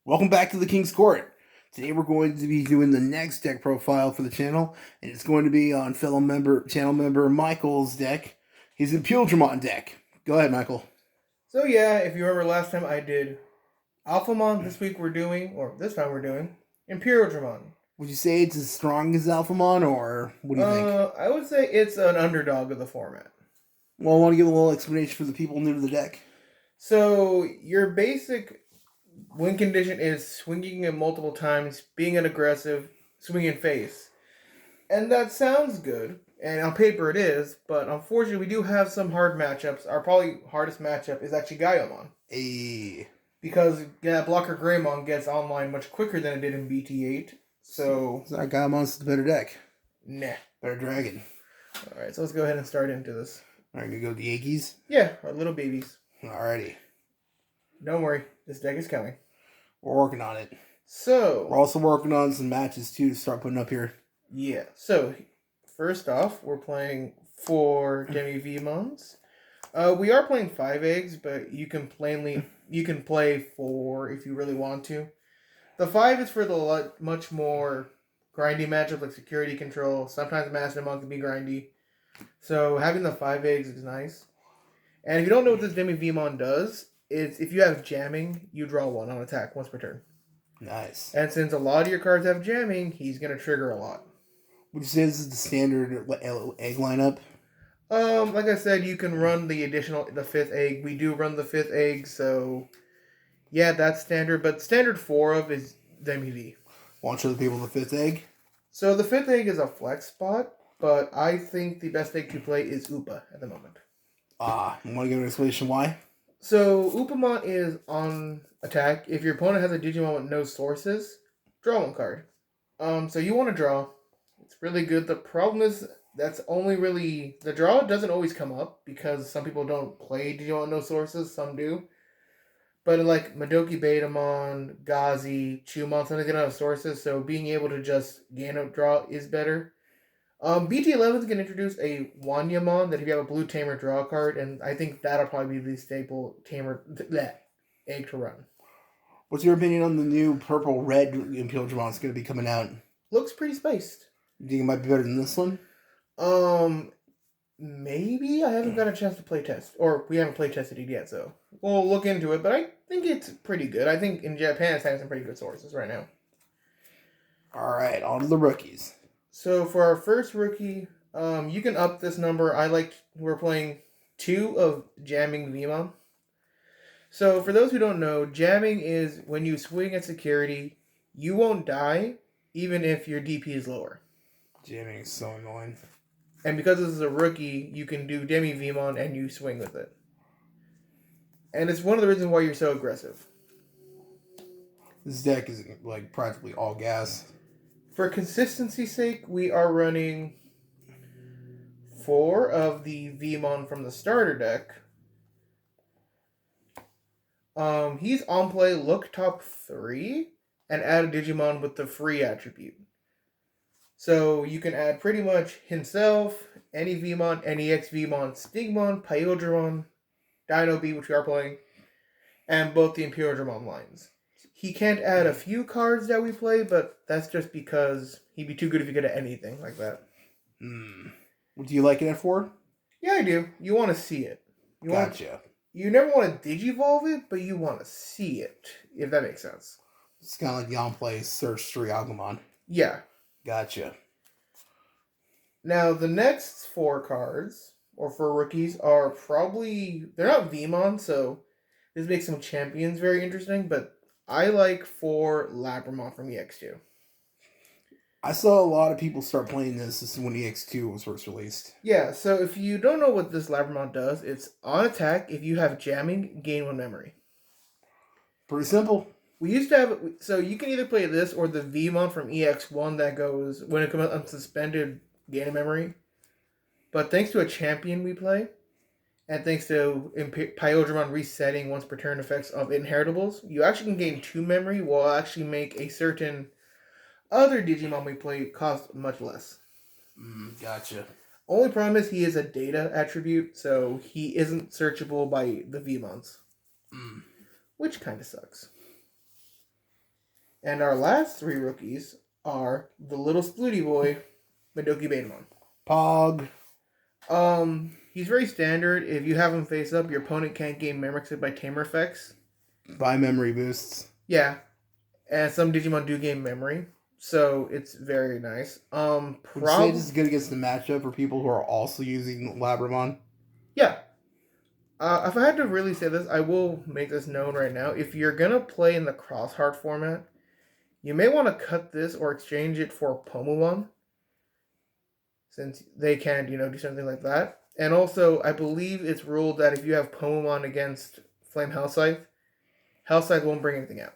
Welcome back to the King's Court. Today we're going to be doing the next deck profile for the channel, and it's going to be on channel member Michael's deck. His Imperialdramon deck. Go ahead, Michael. So yeah, if you remember last time I did Alphamon, this time we're doing Imperialdramon. Would you say it's as strong as Alphamon, or what do you think? I would say it's an underdog of the format. Well, I want to give a little explanation for the people new to the deck. So your basic win condition is swinging it multiple times, being an aggressive, swinging face. And that sounds good, and on paper it is, but unfortunately we do have some hard matchups. Our probably hardest matchup is actually Gaiamon. Because Blocker Greymon gets online much quicker than it did in BT8. So Gaiamon's the better deck. Nah. Better dragon. Alright, so let's go ahead and start into this. Alright, gonna go with the Yankees? Yeah, our little babies. Alrighty. Don't worry, this deck is coming. We're working on it. So we're also working on some matches too to start putting up here. Yeah, so first off, we're playing 4 Demi-Vmons. We are playing 5 eggs, but you can play 4 if you really want to. The 5 is for the much more grindy matchup like security control. Sometimes Mastermon can be grindy. So having the 5 eggs is nice. And if you don't know what this Demi-Vmon does, it's if you have jamming, you draw 1 on attack once per turn. Nice. And since a lot of your cards have jamming, he's going to trigger a lot. Would you say this is the standard egg lineup? Like I said, you can run the 5th egg. We do run the 5th egg, so yeah, that's standard. But standard 4 of is Demi-V. Want to show the people the 5th egg? So the 5th egg is a flex spot, but I think the best egg to play is Upa at the moment. You want to give an explanation why? So Upamon is on attack. If your opponent has a Digimon with no sources, draw 1 card. So you want to draw. It's really good. The problem is that's only really the draw doesn't always come up because some people don't play Digimon with no sources. Some do. But like Madoki Betamon, Gazi, Chumon, some of them have sources, so being able to just gain a draw is better. BT11 is going to introduce a Wanyamon that if you have a blue tamer, draw a card, and I think that'll probably be the staple tamer egg to run. What's your opinion on the new purple-red Imperialdramon that's going to be coming out? Looks pretty spaced. You think it might be better than this one? Maybe. I haven't got a chance to play test, or we haven't play tested it yet, so we'll look into it, but I think it's pretty good. I think in Japan it's having some pretty good sources right now. Alright, on to the rookies. So for our first rookie, you can up this number. We're playing 2 of Jamming Vmon. So for those who don't know, jamming is when you swing at security, you won't die even if your DP is lower. Jamming is so annoying. And because this is a rookie, you can do Demi-Vmon and you swing with it. And it's one of the reasons why you're so aggressive. This deck is like practically all gas. For consistency's sake, we are running 4 of the Vmon from the starter deck. He's on play, look top 3, and add a Digimon with the free attribute. So you can add pretty much himself, any Vmon, any EX Vmon, Stigmon, Imperialdramon, Dino B, which we are playing, and both the Imperialdramon lines. He can't add a few cards that we play, but that's just because he'd be too good if he could add anything like that. Do you like it at 4? Yeah, I do. You want to see it. Gotcha. You never want to digivolve it, but you want to see it, if that makes sense. It's kind of like the on-play Search 3 Agumon. Yeah. Gotcha. Now, the next 4 cards, or 4 rookies, are probably... They're not Vmon, so this makes some champions very interesting, but I like 4 Labramon from EX2. I saw a lot of people start playing this. This is when EX2 was first released. Yeah, so if you don't know what this Labramon does, it's on attack. If you have jamming, gain 1 memory. Pretty simple. We used to have... So you can either play this or the Vmon from EX1 that goes... When it comes out unsuspended, gain a memory. But thanks to a champion we play, and thanks to Imperialdramon resetting once per turn effects of inheritables, you actually can gain 2 memory while actually make a certain other Digimon we play cost much less. Gotcha. Only problem is he is a data attribute, so he isn't searchable by the Vmons. Which kind of sucks. And our last 3 rookies are the little splooty boy, Madoki Betamon. Pog. He's very standard. If you have him face up, your opponent can't gain memory except by tamer effects. By memory boosts. Yeah. And some Digimon do gain memory. So it's very nice. Would you say this is good against the matchup for people who are also using Labramon? Yeah. If I had to really say this, I will make this known right now. If you're going to play in the Crossheart format, you may want to cut this or exchange it for Pomomon, since they can, do something like that. And also, I believe it's ruled that if you have Pomomon against Flame Hellscythe won't bring anything out.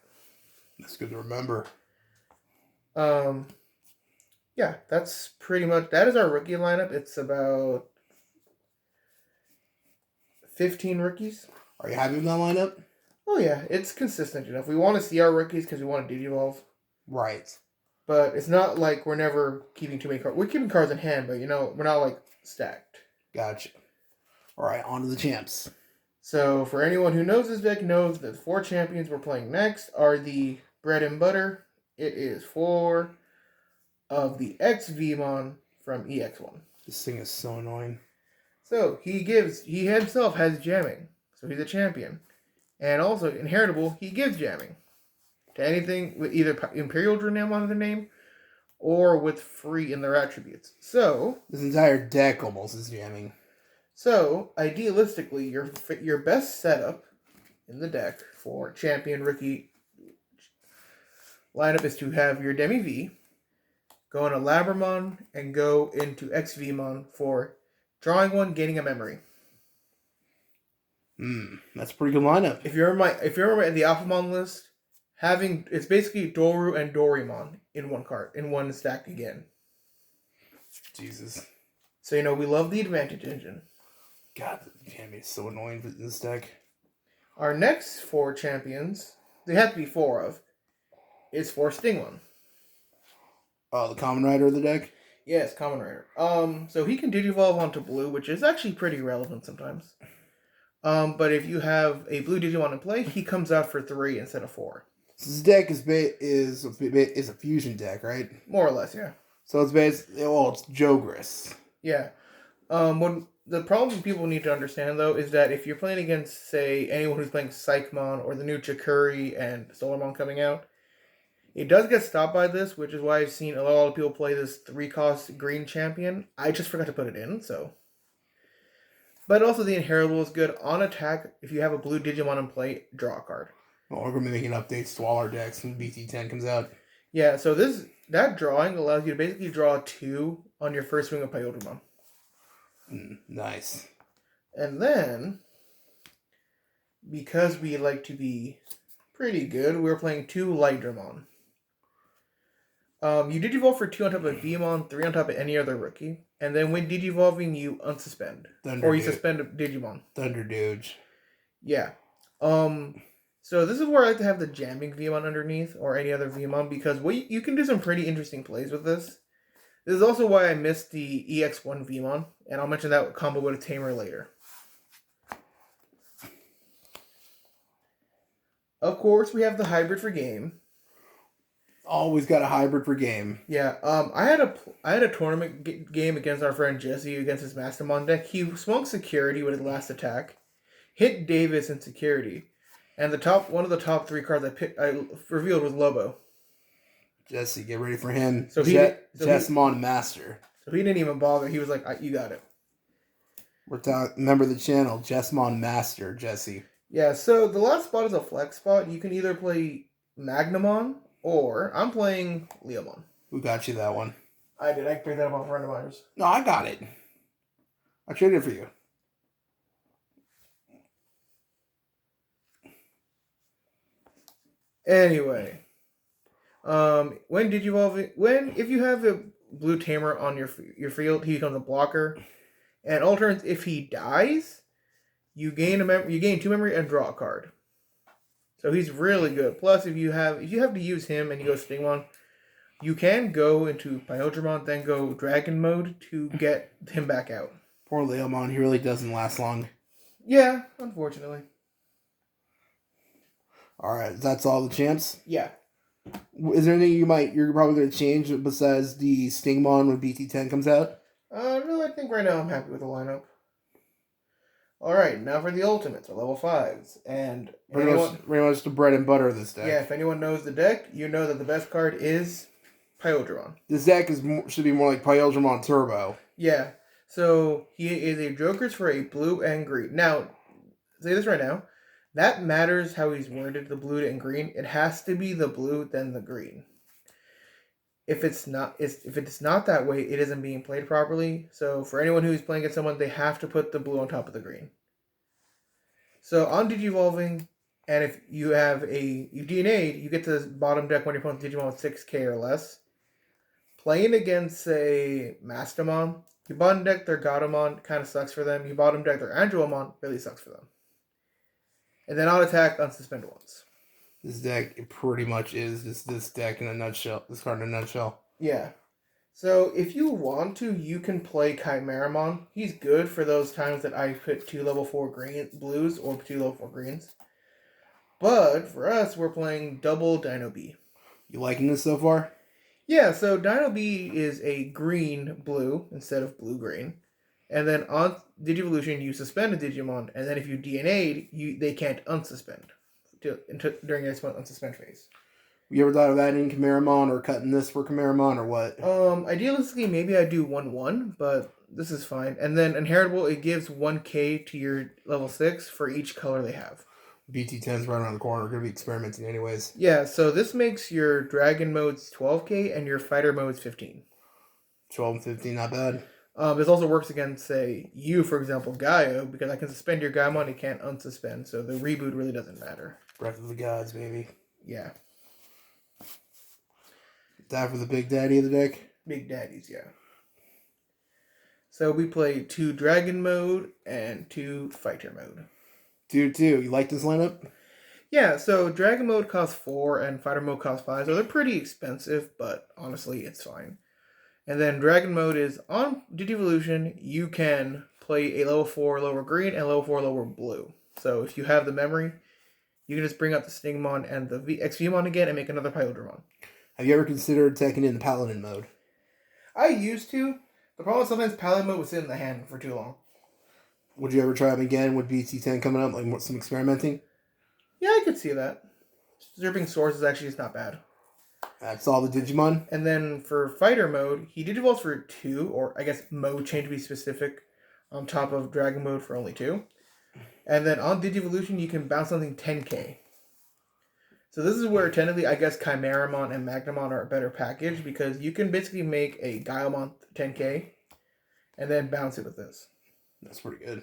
That's good to remember. Yeah, that's pretty much, that is our rookie lineup. It's about 15 rookies. Are you happy with that lineup? Oh yeah, it's consistent enough. We want to see our rookies because we want to Digivolve. Right. But it's not like we're never keeping too many cards. We're keeping cards in hand, but we're not like stacked. Gotcha. All right, on to the champs. So for anyone who knows this deck knows that the 4 champions we're playing next are the bread and butter. It is 4 of the XVmon from EX1. This thing is so annoying. So he himself has jamming. So he's a champion. And also, inheritable, he gives jamming to anything with either Imperialdramon on their name or with free in their attributes. So this entire deck almost is jamming. So idealistically, your best setup in the deck for champion rookie lineup is to have your Demi V go into Labramon and go into XVmon for drawing 1, gaining a memory. That's a pretty good lineup. If you're in the Alphamon list, it's basically Doru and Doraemon in one card, in one stack again. Jesus. So we love the advantage engine. God, the jamming is so annoying for this deck. Our next 4 champions, they have to be 4 of, is for Stingmon. The Common Rider of the deck? Yes, Common Rider. So he can Digivolve onto blue, which is actually pretty relevant sometimes. But if you have a blue Digimon in play, he comes out for 3 instead of 4. So this deck is a fusion deck, right? More or less, yeah. So it's basically, it's Jogris. Yeah. The problem people need to understand, though, is that if you're playing against, say, anyone who's playing Psychmon or the new Chikuri and Solarmon coming out, it does get stopped by this, which is why I've seen a lot of people play this 3-cost green champion. I just forgot to put it in, so. But also the inheritable is good. On attack, if you have a blue Digimon in play, draw a card. Well, we're going to be making updates to all our decks when BT10 comes out. Yeah, so that drawing allows you to basically draw 2 on your first swing of Imperialdramon. Nice. And then, because we like to be pretty good, we're playing 2 Lightdramon. You Digivolve for 2 on top of Vmon, 3 on top of any other rookie. And then when Digivolving, you unsuspend. Or you suspend a Digimon. Thunder Doge. Yeah. So this is where I like to have the jamming Vmon underneath, or any other Vmon, because you can do some pretty interesting plays with this. This is also why I missed the EX1 Vmon, and I'll mention that combo with a Tamer later. Of course, we have the hybrid for game. Always got a hybrid for game. Yeah, I had a tournament game against our friend Jesse against his Mastermon deck. He swung security with his last attack, hit Davis in security, and one of the top 3 cards I revealed was Lobo. Jesse, get ready for him. So Jessamon Master. So he didn't even bother. He was like, "You got it." Remember the channel, Jessamon Master, Jesse. Yeah. So the last spot is a flex spot. You can either play Magnamon or I'm playing Leomon. Who got you that one? I did. I picked that up off a friend of mine. No, I got it. I traded it for you. Anyway, if you have a blue Tamer on your field, he becomes a blocker. And alternates, if he dies, you gain 2 memory and draw a card. So he's really good. Plus, if you have to use him and you go Stingmon, you can go into Imperialdramon, then go Dragon mode to get him back out. Poor Leomon, he really doesn't last long. Yeah, unfortunately. Alright, that's all the champs? Yeah. Is there anything you're probably going to change besides the Stingmon when BT10 comes out? No, I think right now I'm happy with the lineup. Alright, now for the ultimates, or level 5s. And Pretty much the bread and butter of this deck. Yeah, if anyone knows the deck, you know that the best card is Pyodramon. This deck should be more like Imperialdramon Turbo. Yeah, so he is a Joker's for a blue and green. Now, say this right now, that matters how he's worded, the blue and green. It has to be the blue, then the green. If it's not that way, it isn't being played properly. So for anyone who's playing against someone, they have to put the blue on top of the green. So on Digivolving, and if you have you DNA'd, you get to the bottom deck when you're playing Digimon with 6k or less. Playing against, say, Mastamon, you bottom deck their Gatomon, kind of sucks for them. You bottom deck their Angelomon, really sucks for them. And then on attack, unsuspend once. This deck pretty much is this deck in a nutshell. This card in a nutshell. Yeah. So if you want to, you can play Chimeramon. He's good for those times that I put 2 level 4 green blues or 2 level 4 greens. But for us, we're playing double Dino B. You liking this so far? Yeah, so Dino B is a green-blue instead of blue-green. And then on Digivolution, you suspend a Digimon, and then if you DNA'd, they can't unsuspend during its unsuspend phase. You ever thought of adding Chimeramon or cutting this for Chimeramon or what? Idealistically, maybe I'd do 1-1, but this is fine. And then Inheritable, it gives 1k to your level 6 for each color they have. BT10's right around the corner. We're going to be experimenting anyways. Yeah, so this makes your Dragon modes 12k and your Fighter modes 15. 12 and 15, not bad. This also works against, say, you, for example, Gaio, because I can suspend your Gaimon, it can't unsuspend, so the reboot really doesn't matter. Breath of the Gods, baby. Yeah. Time for the Big Daddy of the deck? Big Daddies, yeah. So we play 2 Dragon mode and 2 Fighter mode. 2-2. You like this lineup? Yeah, so Dragon mode costs 4 and Fighter mode costs 5, so they're pretty expensive, but honestly, it's fine. And then Dragon mode is on Digivolution, you can play a level 4 lower green and level 4 lower blue. So if you have the memory, you can just bring out the Stingmon and the XVmon again and make another Pyodramon. Have you ever considered taking in the Paladin mode? I used to. The problem is sometimes Paladin mode would sit in the hand for too long. Would you ever try them again with BT10 coming up, like some experimenting? Yeah, I could see that. Stripping Swords is actually just not bad. That's all the Digimon? And then for Fighter mode, he Digivolves for 2, or I guess mode change to be specific, on top of Dragon mode for only 2. And then on Digivolution, you can bounce something 10k. So this is where technically, I guess, Chimeramon and Magnamon are a better package, because you can basically make a Gaimon 10k, and then bounce it with this. That's pretty good.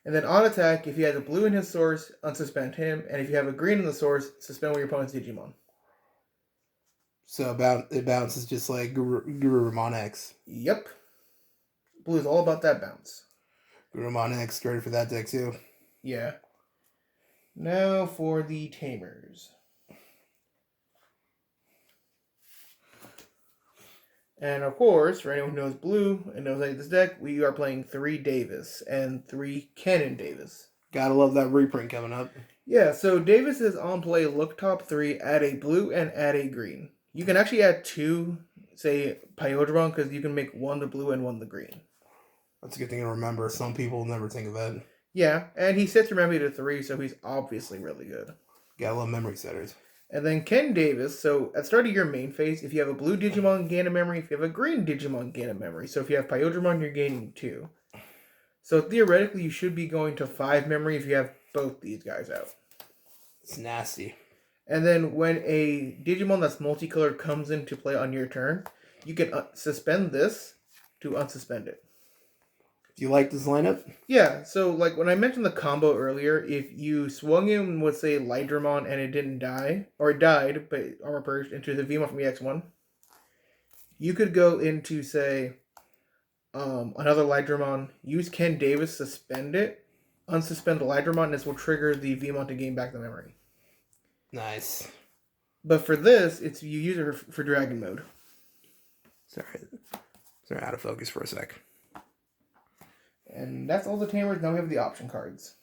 And then on attack, if he has a blue in his source, unsuspend him. And if you have a green in the source, suspend one of your opponent's Digimon. So it bounces just like Gurumon X. Yep. Blue is all about that bounce. Gurumon X, ready for that deck too. Yeah. Now for the Tamers. And of course, for anyone who knows blue and knows this deck, we are playing 3 Davis and 3 Cannon Davis. Gotta love that reprint coming up. Yeah, so Davis is on play, look top 3, add a blue and add a green. You can actually add 2, say, Pyodramon, because you can make 1 the blue and 1 the green. That's a good thing to remember. Some people never think of that. Yeah, and he sets your memory to 3, so he's obviously really good. Gotta love memory setters. And then Ken Davis, so at the start of your main phase, if you have a blue Digimon, gain a memory. If you have a green Digimon, gain a memory. So if you have Pyodramon, you're gaining 2. So theoretically, you should be going to 5 memory if you have both these guys out. It's nasty. And then when a Digimon that's multicolored comes into play on your turn, you can suspend this to unsuspend it. Do you like this lineup? Yeah, so like when I mentioned the combo earlier, if you swung him with, say, Lightdramon and it didn't die, or it died, but Armor Purged into the VMon from EX1, you could go into, say, another Lightdramon, use Ken Davis, suspend it, unsuspend the Lightdramon, and this will trigger the VMon to gain back the memory. Nice. But for this, it's you use it for Dragon mode. Sorry, out of focus for a sec. And that's all the Tamers. Now we have the option cards.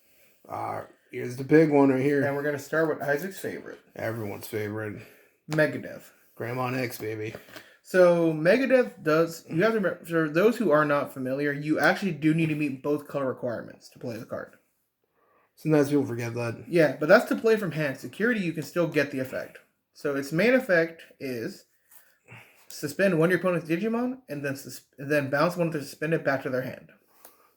Here's the big one right here. And we're going to start with Isaac's favorite. Everyone's favorite. Megadeth. Greymon X, baby. So Megadeth does. You have to remember, for those who are not familiar, you actually do need to meet both color requirements to play the card. Sometimes people forget that. Yeah, but that's to play from hand. Security, you can still get the effect. So its main effect is suspend one of your opponent's Digimon, and then bounce one of the suspended back to their hand.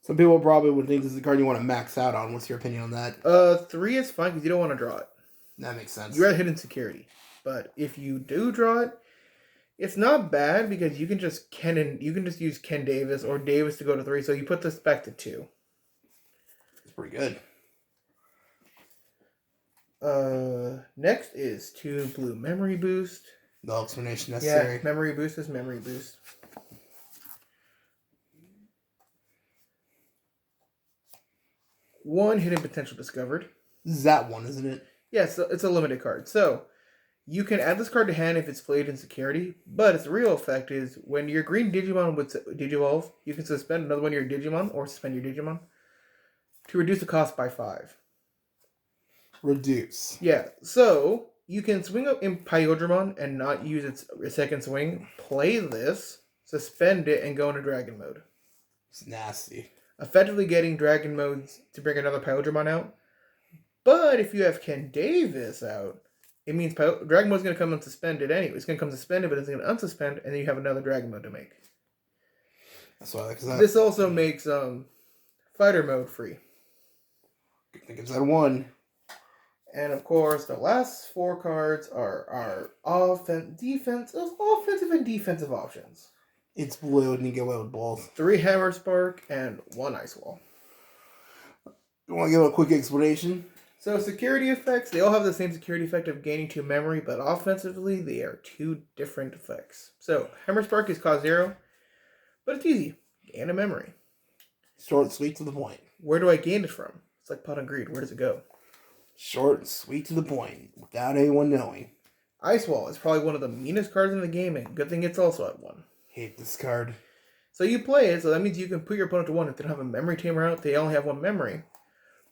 Some people probably would think this is the card you want to max out on. What's your opinion on that? 3 is fine because you don't want to draw it. That makes sense. You are hidden security, but if you do draw it, it's not bad because you can just use Ken Davis or Davis to go to 3. So you put this back to 2. It's pretty good. Next is 2 blue memory boost. No explanation necessary. Yeah, memory boost is memory boost. One hidden potential discovered. This is that one, isn't it? Yes, yeah, it's a limited card. So you can add this card to hand if it's played in security, but its real effect is when your green Digimon would Digivolve, you can suspend another one of your Digimon or suspend your Digimon to reduce the cost by 5. Reduce. Yeah, so you can swing up Imperialdramon and not use its second swing, play this, suspend it, and go into Dragon mode. It's nasty. Effectively getting Dragon modes to bring another Imperialdramon out. But if you have Ken Davis out, it means Dragon Mode is going to come unsuspended anyway. It's going to come suspended, but it's going to unsuspend, and then you have another Dragon Mode to make. That's why I like that. This also makes Fighter Mode free. I think it's that one. And of course, the last 4 cards are offensive and defensive options. It's blue, and you get away with both. 3 Hammer Spark and 1 Ice Wall. You want to give a quick explanation? So security effects, they all have the same security effect of gaining 2 memory, but offensively, they are 2 different effects. So Hammer Spark is cost 0, but it's easy. Gain a memory. Short, sweet, to the point. Where do I gain it from? It's like Pot and Greed. Where does it go? Short, sweet, to the point, without anyone knowing. Ice Wall is probably one of the meanest cards in the game, and good thing it's also at 1. Hate this card. So you play it, so that means you can put your opponent to 1. If they don't have a memory tamer out, they only have 1 memory.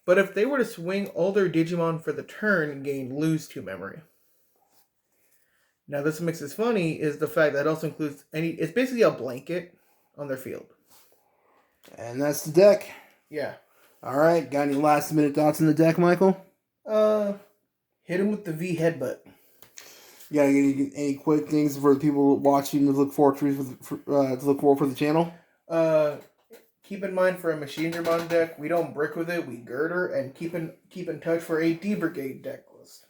But if they were to swing all their Digimon for the turn, lose 2 memory. Now this makes this funny is the fact that it also includes it's basically a blanket on their field. And that's the deck. Yeah. Alright, got any last minute thoughts on the deck, Michael? Hit him with the V headbutt. You got any quick things for the people watching to look forward for the channel? Keep in mind for a Imperialdramon deck, we don't brick with it, we girder, and keep in touch for a D-Brigade deck list.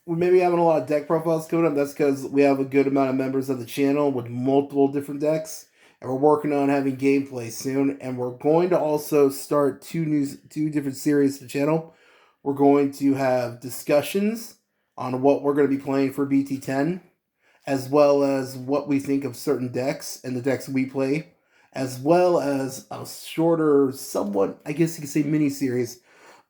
We may be having a lot of deck profiles coming up. That's because we have a good amount of members of the channel with multiple different decks. And we're working on having gameplay soon. And we're going to also start 2 different series to the channel. We're going to have discussions on what we're going to be playing for BT10. As well as what we think of certain decks and the decks we play. As well as a shorter, somewhat, I guess you could say, mini-series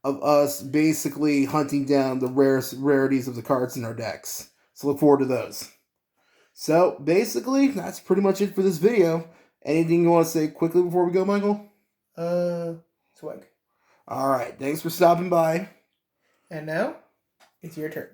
of us basically hunting down the rarities of the cards in our decks. So look forward to those. So, basically, that's pretty much it for this video. Anything you want to say quickly before we go, Michael? Swag. Alright, thanks for stopping by. And now, it's your turn.